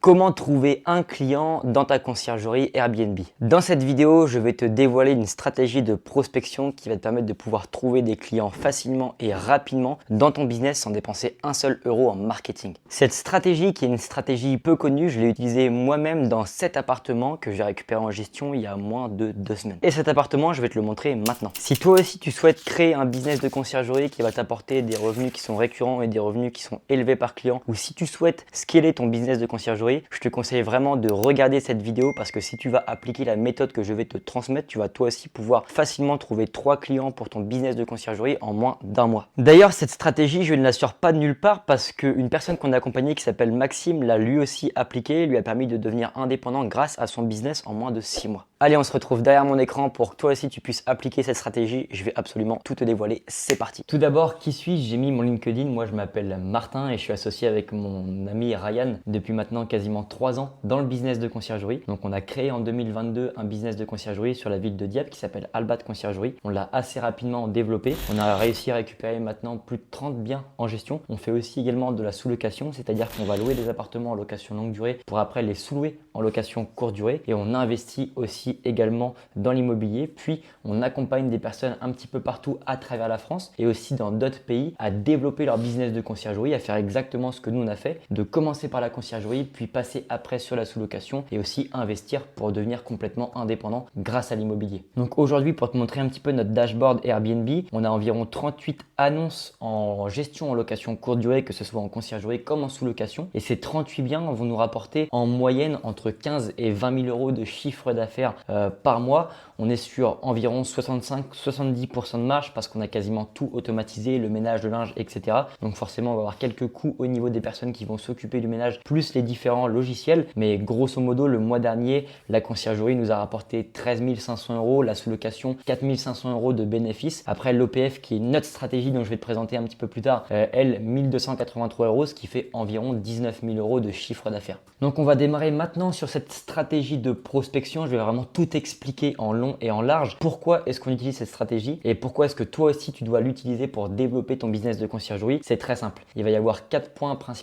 Comment trouver un client dans ta conciergerie Airbnb? Dans cette vidéo, je vais te dévoiler une stratégie de prospection qui va te permettre de pouvoir trouver des clients facilement et rapidement dans ton business sans dépenser un seul euro en marketing. Cette stratégie, qui est une stratégie peu connue, je l'ai utilisée moi-même dans cet appartement que j'ai récupéré en gestion il y a moins de 2 semaines. Et cet appartement, je vais te le montrer maintenant. Si toi aussi tu souhaites créer un business de conciergerie qui va t'apporter des revenus qui sont récurrents et des revenus qui sont élevés par client, ou si tu souhaites scaler ton business de conciergerie, je te conseille vraiment de regarder cette vidéo parce que si tu vas appliquer la méthode que je vais te transmettre, tu vas toi aussi pouvoir facilement trouver 3 clients pour ton business de conciergerie en moins d'un mois. D'ailleurs, cette stratégie, je ne la sors pas de nulle part parce qu'une personne qu'on a accompagnée qui s'appelle Maxime l'a lui aussi appliquée, lui a permis de devenir indépendant grâce à son business en moins de 6 mois. Allez, on se retrouve derrière mon écran pour que toi aussi tu puisses appliquer cette stratégie. Je vais absolument tout te dévoiler. C'est parti. Tout d'abord, qui suis-je? J'ai mis mon LinkedIn. Moi, je m'appelle Martin et je suis associé avec mon ami Ryan depuis maintenant quasiment 3 ans dans le business de conciergerie. Donc, on a créé en 2022 un business de conciergerie sur la ville de Dieppe qui s'appelle Albat Conciergerie. On l'a assez rapidement développé. On a réussi à récupérer maintenant plus de 30 biens en gestion. On fait aussi également de la sous-location, c'est-à-dire qu'on va louer des appartements en location longue durée pour après les sous-louer en location courte durée. Et on investit aussi également dans l'immobilier, puis on accompagne des personnes un petit peu partout à travers la France et aussi dans d'autres pays à développer leur business de conciergerie, à faire exactement ce que nous on a fait, de commencer par la conciergerie, puis passer après sur la sous-location et aussi investir pour devenir complètement indépendant grâce à l'immobilier. Donc aujourd'hui, pour te montrer un petit peu notre dashboard Airbnb, on a environ 38 annonces en gestion en location courte durée, que ce soit en conciergerie comme en sous-location, et ces 38 biens vont nous rapporter en moyenne entre 15 et 20 000 euros de chiffre d'affaires par mois. On est sur environ 65-70% de marge parce qu'on a quasiment tout automatisé, le ménage, le linge, etc. Donc forcément, on va avoir quelques coûts au niveau des personnes qui vont s'occuper du ménage, plus les différents logiciels. Mais grosso modo, le mois dernier, la conciergerie nous a rapporté 13 500 euros, la sous-location 4 500 euros de bénéfices. Après, l'OPF, qui est notre stratégie dont je vais te présenter un petit peu plus tard, elle, 1283 euros, ce qui fait environ 19 000 euros de chiffre d'affaires. Donc on va démarrer maintenant sur cette stratégie de prospection. Je vais vraiment tout expliquer en long et en large. Pourquoi est-ce qu'on utilise cette stratégie et pourquoi est-ce que toi aussi tu dois l'utiliser pour développer ton business de conciergerie? C'est très simple. Il va y avoir 4 points principaux.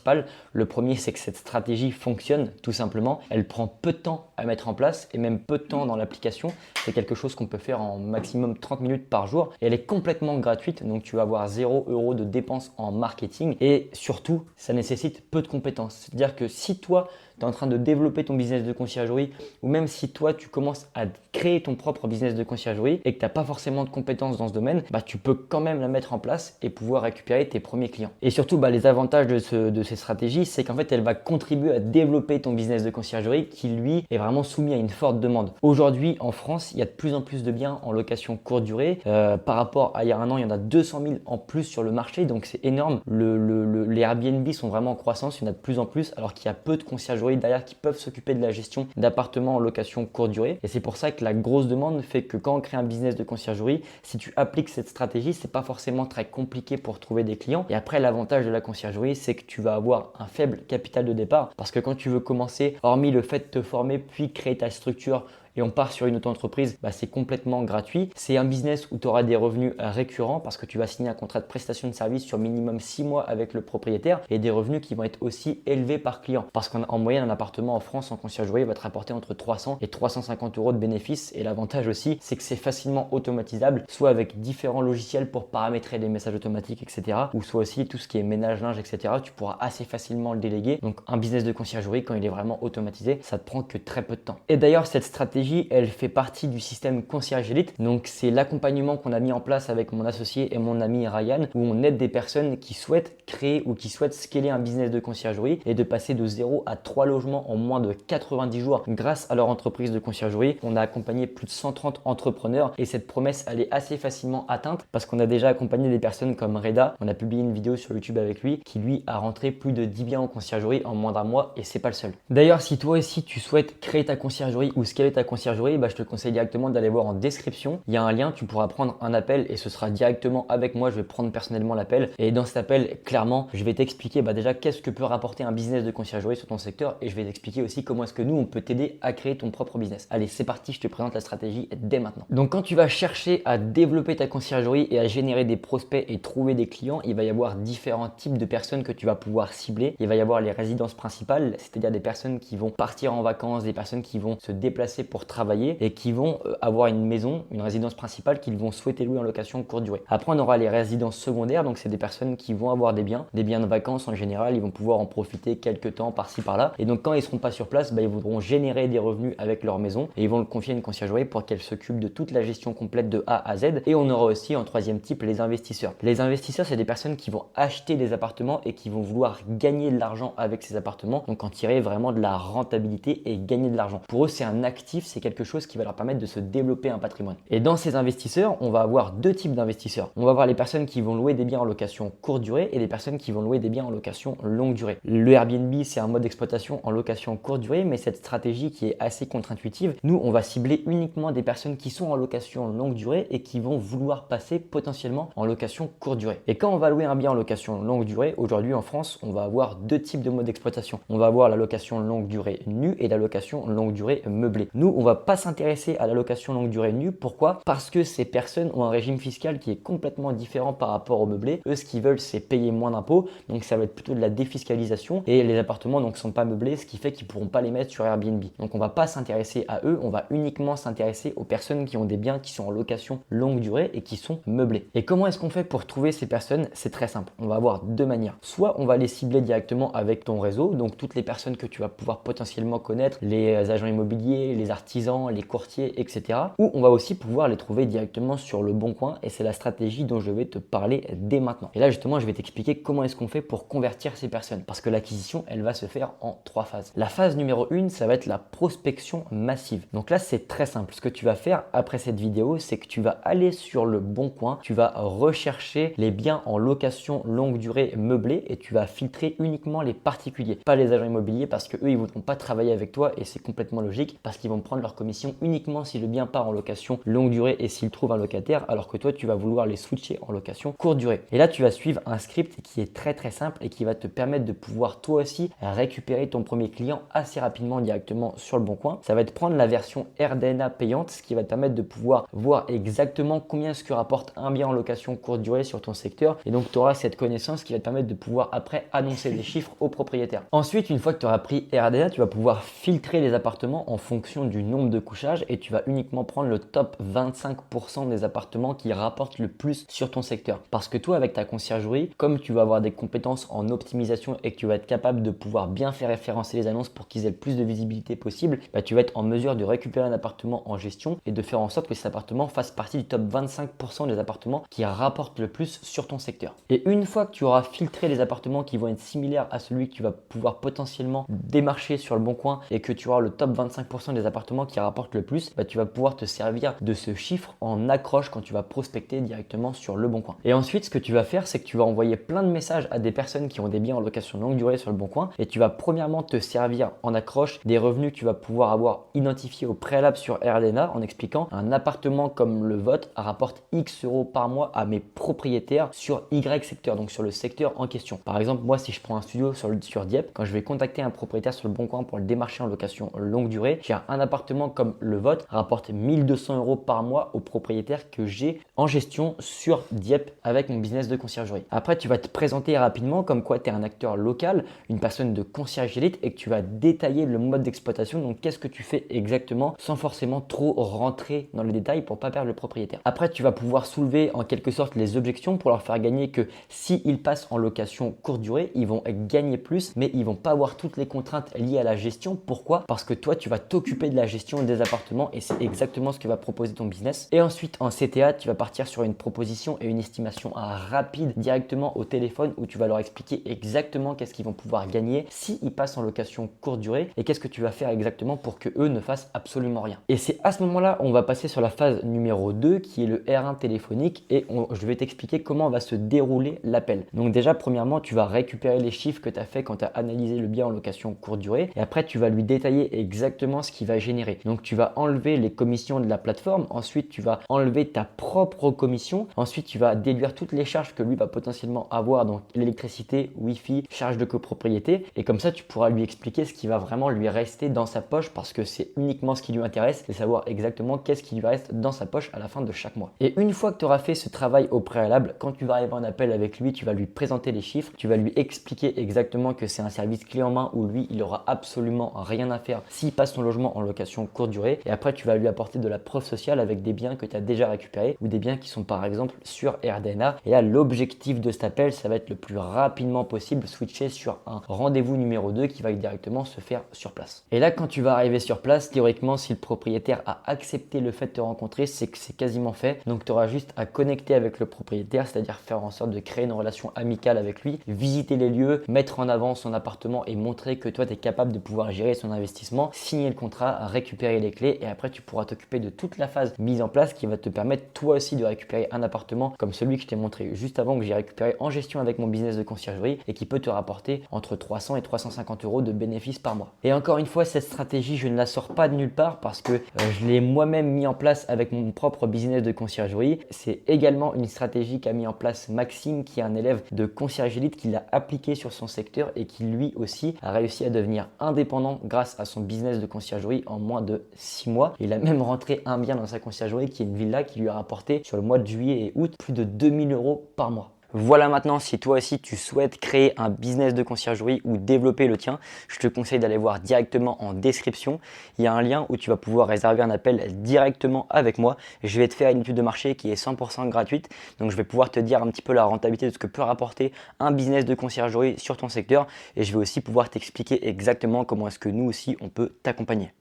Le premier, c'est que cette stratégie fonctionne tout simplement. Elle prend peu de temps à mettre en place et même peu de temps dans l'application. C'est quelque chose qu'on peut faire en maximum 30 minutes par jour et elle est complètement gratuite. Donc tu vas avoir 0 euros de dépenses en marketing et surtout, ça nécessite peu de compétences. C'est-à-dire que si toi, tu es en train de développer ton business de conciergerie ou même si toi, tu commences à créer ton propre business de conciergerie et que tu n'as pas forcément de compétences dans ce domaine, tu peux quand même la mettre en place et pouvoir récupérer tes premiers clients. Et surtout, les avantages de ces stratégies, c'est qu'en fait, elle va contribuer à développer ton business de conciergerie qui, lui, est vraiment soumis à une forte demande. Aujourd'hui, en France, il y a de plus en plus de biens en location courte durée. Par rapport à il y a un an, il y en a 200 000 en plus sur le marché, donc c'est énorme. Les Airbnb sont vraiment en croissance, il y en a de plus en plus, alors qu'il y a peu de conciergeries derrière qui peuvent s'occuper de la gestion d'appartements en location courte durée. Et c'est pour ça que la grosse demande fait que quand on crée un business de conciergerie, si tu appliques cette stratégie, c'est pas forcément très compliqué pour trouver des clients. Et après, l'avantage de la conciergerie, c'est que tu vas avoir un faible capital de départ parce que quand tu veux commencer, hormis le fait de te former puis créer ta structure, et on part sur une auto-entreprise, c'est complètement gratuit. C'est un business où tu auras des revenus récurrents parce que tu vas signer un contrat de prestation de service sur minimum 6 mois avec le propriétaire et des revenus qui vont être aussi élevés par client. Parce qu'en moyenne, un appartement en France en conciergerie va te rapporter entre 300 et 350 euros de bénéfices. Et l'avantage aussi, c'est que c'est facilement automatisable, soit avec différents logiciels pour paramétrer des messages automatiques, etc. Ou soit aussi tout ce qui est ménage, linge, etc. Tu pourras assez facilement le déléguer. Donc un business de conciergerie, quand il est vraiment automatisé, ça te prend que très peu de temps. Et d'ailleurs, cette stratégie, elle fait partie du système Concierge Elite. Donc, c'est l'accompagnement qu'on a mis en place avec mon associé et mon ami Ryan, où on aide des personnes qui souhaitent créer ou qui souhaitent scaler un business de conciergerie et de passer de 0 à 3 logements en moins de 90 jours grâce à leur entreprise de conciergerie. On a accompagné plus de 130 entrepreneurs et cette promesse, elle est assez facilement atteinte parce qu'on a déjà accompagné des personnes comme Reda. On a publié une vidéo sur YouTube avec lui qui, lui, a rentré plus de 10 biens en conciergerie en moins d'un mois et c'est pas le seul. D'ailleurs, si toi aussi tu souhaites créer ta conciergerie ou scaler ta conciergerie, conciergerie, je te conseille directement d'aller voir en description. Il y a un lien, tu pourras prendre un appel et ce sera directement avec moi. Je vais prendre personnellement l'appel. Et dans cet appel, clairement, je vais t'expliquer déjà qu'est-ce que peut rapporter un business de conciergerie sur ton secteur et je vais t'expliquer aussi comment est-ce que nous, on peut t'aider à créer ton propre business. Allez, c'est parti, je te présente la stratégie dès maintenant. Donc, quand tu vas chercher à développer ta conciergerie et à générer des prospects et trouver des clients, il va y avoir différents types de personnes que tu vas pouvoir cibler. Il va y avoir les résidences principales, c'est-à-dire des personnes qui vont partir en vacances, des personnes qui vont se déplacer pour travailler et qui vont avoir une maison, une résidence principale qu'ils vont souhaiter louer en location courte durée. Après, on aura les résidences secondaires, donc c'est des personnes qui vont avoir des biens de vacances en général, ils vont pouvoir en profiter quelques temps par-ci par-là. Et donc quand ils seront pas sur place, ils voudront générer des revenus avec leur maison et ils vont le confier à une conciergerie pour qu'elle s'occupe de toute la gestion complète de A à Z. Et on aura aussi en troisième type les investisseurs. Les investisseurs, c'est des personnes qui vont acheter des appartements et qui vont vouloir gagner de l'argent avec ces appartements, donc en tirer vraiment de la rentabilité et gagner de l'argent. Pour eux, c'est un actif, c'est quelque chose qui va leur permettre de se développer un patrimoine. Et dans ces investisseurs, on va avoir deux types d'investisseurs. On va avoir les personnes qui vont louer des biens en location courte durée et les personnes qui vont louer des biens en location longue durée. Le Airbnb, c'est un mode d'exploitation en location courte durée, mais cette stratégie qui est assez contre-intuitive, nous, on va cibler uniquement des personnes qui sont en location longue durée et qui vont vouloir passer potentiellement en location courte durée. Et quand on va louer un bien en location longue durée, aujourd'hui en France, on va avoir deux types de modes d'exploitation. On va avoir la location longue durée nue et la location longue durée meublée. Nous, on va pas s'intéresser à la location longue durée nue. Pourquoi? Parce que ces personnes ont un régime fiscal qui est complètement différent par rapport au meublé. Eux, ce qu'ils veulent, c'est payer moins d'impôts. Donc, ça va être plutôt de la défiscalisation. Et les appartements donc sont pas meublés, ce qui fait qu'ils pourront pas les mettre sur Airbnb. Donc, on va pas s'intéresser à eux. On va uniquement s'intéresser aux personnes qui ont des biens qui sont en location longue durée et qui sont meublés. Et comment est-ce qu'on fait pour trouver ces personnes? C'est très simple. On va avoir deux manières. Soit on va les cibler directement avec ton réseau, donc toutes les personnes que tu vas pouvoir potentiellement connaître, les agents immobiliers, les artisans, les courtiers, etc. Ou on va aussi pouvoir les trouver directement sur le bon coin et c'est la stratégie dont je vais te parler dès maintenant. Et là justement, je vais t'expliquer comment est-ce qu'on fait pour convertir ces personnes parce que l'acquisition, elle va se faire en trois phases. La phase numéro 1, ça va être la prospection massive. Donc là, c'est très simple. Ce que tu vas faire après cette vidéo, c'est que tu vas aller sur le bon coin, tu vas rechercher les biens en location longue durée meublés et tu vas filtrer uniquement les particuliers, pas les agents immobiliers parce que eux, ils voudront pas travailler avec toi et c'est complètement logique parce qu'ils vont prendre leur commission uniquement si le bien part en location longue durée et s'ils trouvent un locataire alors que toi, tu vas vouloir les switcher en location courte durée. Et là, tu vas suivre un script qui est très très simple et qui va te permettre de pouvoir toi aussi récupérer ton premier client assez rapidement directement sur le bon coin. Ça va être prendre la version RDNA payante, ce qui va te permettre de pouvoir voir exactement combien est-ce que rapporte un bien en location courte durée sur ton secteur et donc tu auras cette connaissance qui va te permettre de pouvoir après annoncer les chiffres aux propriétaires. Ensuite, une fois que tu auras pris RDNA, tu vas pouvoir filtrer les appartements en fonction du nombre de couchages et tu vas uniquement prendre le top 25% des appartements qui rapportent le plus sur ton secteur. Parce que toi, avec ta conciergerie, comme tu vas avoir des compétences en optimisation et que tu vas être capable de pouvoir bien faire référencer les annonces pour qu'ils aient le plus de visibilité possible, tu vas être en mesure de récupérer un appartement en gestion et de faire en sorte que cet appartement fasse partie du top 25% des appartements qui rapportent le plus sur ton secteur. Et une fois que tu auras filtré les appartements qui vont être similaires à celui que tu vas pouvoir potentiellement démarcher sur le bon coin et que tu auras le top 25% des appartements qui rapportent le plus, tu vas pouvoir te servir de ce chiffre en accroche quand tu vas prospecter directement sur le bon coin. Et ensuite, ce que tu vas faire, c'est que tu vas envoyer plein de messages à des personnes qui ont des biens en location longue durée sur le bon coin et tu vas premièrement te servir en accroche des revenus que tu vas pouvoir avoir identifiés au préalable sur RDNA en expliquant un appartement comme le vôtre rapporte X euros par mois à mes propriétaires sur Y secteur, donc sur le secteur en question. Par exemple, moi, si je prends un studio sur Dieppe, quand je vais contacter un propriétaire sur le bon coin pour le démarcher en location longue durée, j'ai un appartement comme le vôtre rapporte 1200 euros par mois aux propriétaires que j'ai en gestion sur Dieppe avec mon business de conciergerie. Après, tu vas te présenter rapidement comme quoi tu es un acteur local, une personne de concierge élite et que tu vas détailler le mode d'exploitation. Donc, qu'est-ce que tu fais exactement sans forcément trop rentrer dans les détails pour pas perdre le propriétaire. Après, tu vas pouvoir soulever en quelque sorte les objections pour leur faire gagner que s'ils passent en location courte durée, ils vont gagner plus, mais ils vont pas avoir toutes les contraintes liées à la gestion. Pourquoi? Parce que toi, tu vas t'occuper de la gestion des appartements et c'est exactement ce que va proposer ton business. Et ensuite, en CTA, tu vas partir sur une proposition et une estimation rapide directement au téléphone où tu vas leur expliquer exactement qu'est-ce qu'ils vont pouvoir gagner s'ils passent en location courte durée et qu'est-ce que tu vas faire exactement pour que eux ne fassent absolument rien. Et c'est à ce moment-là, on va passer sur la phase numéro 2 qui est le R1 téléphonique et je vais t'expliquer comment va se dérouler l'appel. Donc déjà, premièrement, tu vas récupérer les chiffres que tu as fait quand tu as analysé le bien en location courte durée et après, tu vas lui détailler exactement ce qui va générer générer. Donc tu vas enlever les commissions de la plateforme, ensuite tu vas enlever ta propre commission, ensuite tu vas déduire toutes les charges que lui va potentiellement avoir, donc l'électricité, Wi-Fi, charges de copropriété, et comme ça tu pourras lui expliquer ce qui va vraiment lui rester dans sa poche, parce que c'est uniquement ce qui lui intéresse, c'est savoir exactement qu'est-ce qui lui reste dans sa poche à la fin de chaque mois. Et une fois que tu auras fait ce travail au préalable, quand tu vas arriver en appel avec lui, tu vas lui présenter les chiffres, tu vas lui expliquer exactement que c'est un service clé en main où lui il aura absolument rien à faire s'il passe son logement en location courte durée, et après tu vas lui apporter de la preuve sociale avec des biens que tu as déjà récupérés ou des biens qui sont par exemple sur RDNA. Et là l'objectif de cet appel, ça va être le plus rapidement possible switcher sur un rendez-vous numéro 2 qui va directement se faire sur place. Et là quand tu vas arriver sur place, théoriquement si le propriétaire a accepté le fait de te rencontrer, c'est que c'est quasiment fait. Donc tu auras juste à connecter avec le propriétaire, c'est-à-dire faire en sorte de créer une relation amicale avec lui, visiter les lieux, mettre en avant son appartement et montrer que toi tu es capable de pouvoir gérer son investissement, signer le contrat, récupérer les clés, et après tu pourras t'occuper de toute la phase mise en place qui va te permettre toi aussi de récupérer un appartement comme celui que je t'ai montré juste avant, que j'ai récupéré en gestion avec mon business de conciergerie et qui peut te rapporter entre 300 et 350 euros de bénéfices par mois. Et encore une fois, cette stratégie, je ne la sors pas de nulle part parce que je l'ai moi-même mis en place avec mon propre business de conciergerie. C'est également une stratégie qu'a mis en place Maxime, qui est un élève de Concierge Elite, qui l'a appliqué sur son secteur et qui lui aussi a réussi à devenir indépendant grâce à son business de conciergerie en moins de 6 mois. Il a même rentré un bien dans sa conciergerie qui est une villa qui lui a rapporté sur le mois de juillet et août plus de 2000 euros par mois. Voilà, maintenant si toi aussi tu souhaites créer un business de conciergerie ou développer le tien, je te conseille d'aller voir directement en description. Il y a un lien où tu vas pouvoir réserver un appel directement avec moi. Je vais te faire une étude de marché qui est 100% gratuite. Donc je vais pouvoir te dire un petit peu la rentabilité de ce que peut rapporter un business de conciergerie sur ton secteur, et je vais aussi pouvoir t'expliquer exactement comment est-ce que nous aussi on peut t'accompagner.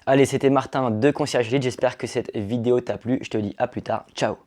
Allez, c'était Martin de Concierge Elite, j'espère que cette vidéo t'a plu. Je te dis à plus tard, ciao.